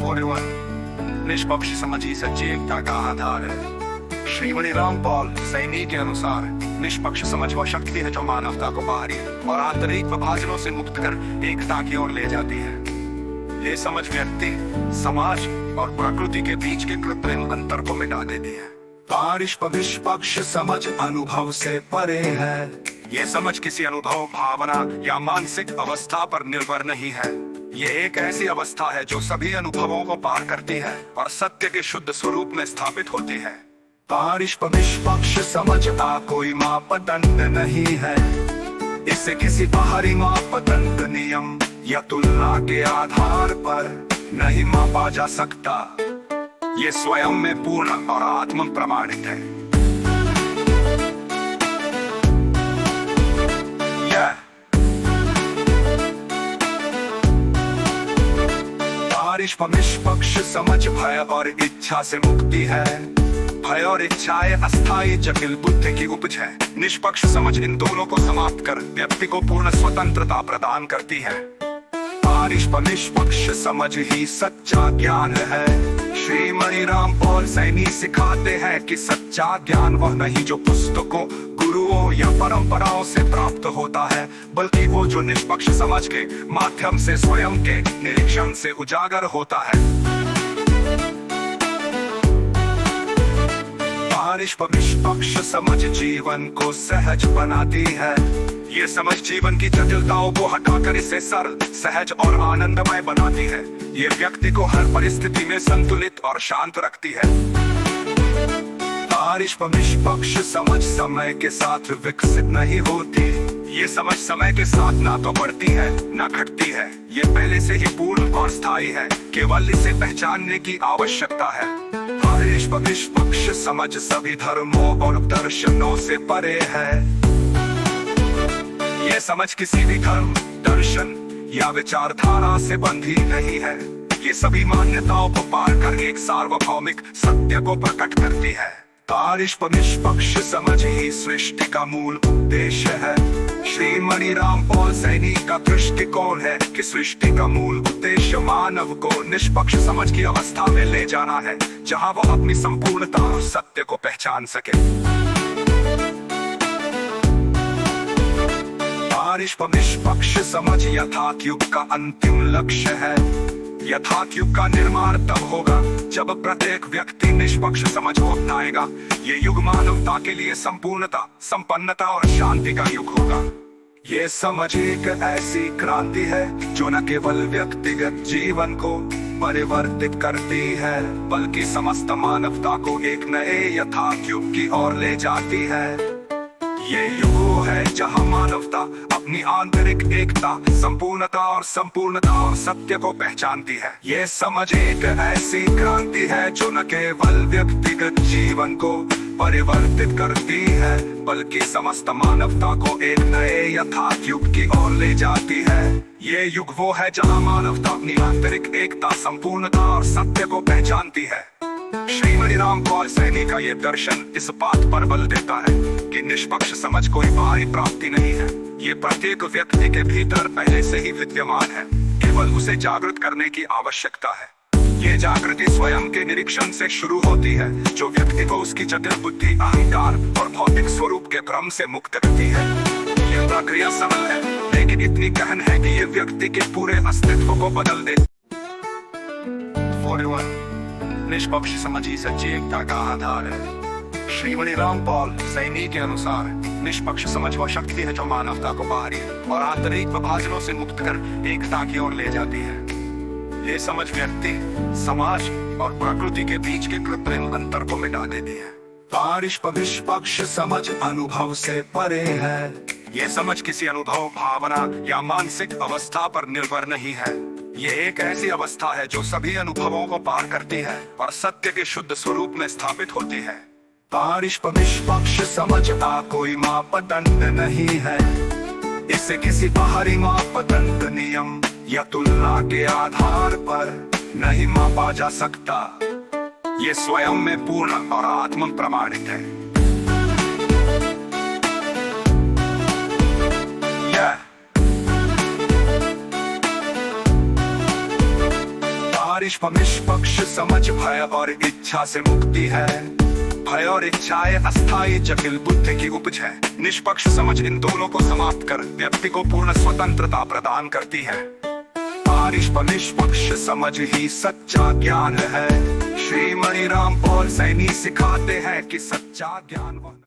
41 निष्पक्ष समझ ही सच्ची एकता का आधार है। श्रीमणि रामपाल सैनी के अनुसार निष्पक्ष समझ वह शक्ति है जो मानवता को बाहरी और आंतरिक विभाजनों से मुक्त कर एकता की ओर ले जाती है। ये समझ व्यक्ति, समाज और प्रकृति के बीच के कृत्रिम अंतर को मिटा देती है। निष्पक्ष समझ अनुभव से परे है। ये समझ किसी अनुभव, भावना या मानसिक अवस्था पर निर्भर नहीं है। ये एक ऐसी अवस्था है जो सभी अनुभवों को पार करती है और सत्य के शुद्ध स्वरूप में स्थापित होती है। निष्पक्ष समझ का कोई मापदंड नहीं है। इसे किसी बाहरी मापदंड, नियम या तुलना के आधार पर नहीं मापा जा सकता। ये स्वयं में पूर्ण और आत्म प्रमाणित है। निष्पक्ष समझ भय और इच्छा से मुक्ति है। भय और इच्छाएं अस्थायी जटिल बुद्धि की उपज है। निष्पक्ष समझ इन दोनों को समाप्त कर व्यक्ति को पूर्ण स्वतंत्रता प्रदान करती है। निष्पक्ष समझ ही सच्चा ज्ञान है। श्रीमणि रामपाल सैनी सिखाते हैं कि सच्चा ज्ञान वह नहीं जो पुस्तकों, गुरुओं या परंपराओं से प्राप्त होता है, बल्कि वो जो निष्पक्ष समझ के माध्यम से स्वयं के निरीक्षण से उजागर होता है। निष्पक्ष समझ जीवन को सहज बनाती है। ये समझ जीवन की जटिलताओं को हटाकर इसे सरल, सहज और आनंदमय बनाती है। ये व्यक्ति को हर परिस्थिति में संतुलित और शांत रखती है। निष्पक्ष समझ समय के साथ विकसित नहीं होती। ये समझ समय के साथ ना तो बढ़ती है ना घटती है। ये पहले से ही पूर्ण और स्थायी है, केवल इसे पहचानने की आवश्यकता है। निष्पक्ष समझ सभी धर्मों और दर्शनों से परे है। ये समझ किसी भी धर्म, दर्शन या विचारधारा से बंधी नहीं है। ये सभी मान्यताओं को पार कर एक सार्वभौमिक सत्य को प्रकट करती है। निष्पक्ष समझ ही सृष्टि का मूल उद्देश्य है। श्रीमणि रामपाल सैनी का दृष्टिकोण है कि सृष्टि का मूल उद्देश्य मानव को निष्पक्ष समझ की अवस्था में ले जाना है, जहां वह अपनी संपूर्णता और सत्य को पहचान सके। निष्पक्ष समझ यथार्थ युग का अंतिम लक्ष्य है। यथार्थ युग का निर्माण तब होगा जब प्रत्येक व्यक्ति निष्पक्ष समझ को अपनाएगा। ये युग मानवता के लिए संपूर्णता, संपन्नता और शांति का युग होगा। ये समझ एक ऐसी क्रांति है जो न केवल व्यक्तिगत जीवन को परिवर्तित करती है, बल्कि समस्त मानवता को एक नए यथार्थ युग की ओर ले जाती है। ये युग है जहां मानवता अपनी आंतरिक एकता, संपूर्णता और सत्य को पहचानती है। ये समझ एक ऐसी क्रांति है जो न केवल व्यक्तिगत जीवन को परिवर्तित करती है, बल्कि समस्त मानवता को एक नए यथार्थ युग की ओर ले जाती है। ये युग वो है जहां मानवता अपनी आंतरिक एकता, संपूर्णता और सत्य को पहचानती है। श्रीमणि रामपाल सैनी का ये दर्शन इस बात पर बल देता है कि निष्पक्ष समझ कोई बाहरी प्राप्ति नहीं है। ये प्रत्येक व्यक्ति के भीतर पहले से ही विद्यमान है, केवल उसे जागृत करने की आवश्यकता है। ये जागृति स्वयं के निरीक्षण से शुरू होती है, जो व्यक्ति को उसकी जटिल बुद्धि, अहंकार और भौतिक स्वरूप के भ्रम से मुक्त करती है। ये प्रक्रिया सरल है, लेकिन इतनी गहन है कि ये व्यक्ति के पूरे अस्तित्व को बदल दे। 41 निष्पक्ष समझ ही सच्ची एकता का आधार है। श्रीमणि रामपाल सैनी के अनुसार निष्पक्ष समझ वह शक्ति है जो मानवता को बाहरी और आंतरिक विभाजनों से मुक्त कर एकता की ओर ले जाती है। ये समझ व्यक्ति, समाज और प्रकृति के बीच के कृत्रिम अंतर को मिटा देती है। निष्पक्ष समझ अनुभव से परे है। ये समझ किसी अनुभव, भावना या मानसिक अवस्था पर निर्भर नहीं है। ये एक ऐसी अवस्था है जो सभी अनुभवों को पार करती है और सत्य के शुद्ध स्वरूप में स्थापित होती है। निष्पक्ष समझ का कोई मापदंड नहीं है। इसे किसी बाहरी मापदंड, नियम या तुलना के आधार पर नहीं मापा जा सकता। ये स्वयं में पूर्ण और आत्म प्रमाणित है। आरिश निष्पक्ष समझ भय और इच्छा से मुक्ति है। भय और इच्छाएं अस्थायी जटिल बुद्धि की उपज है। निष्पक्ष समझ इन दोनों को समाप्त कर व्यक्ति को पूर्ण स्वतंत्रता प्रदान करती है। आरिश निष्पक्ष समझ ही सच्चा ज्ञान है। श्री मणि राम पॉल सैनी सिखाते हैं कि सच्चा ज्ञान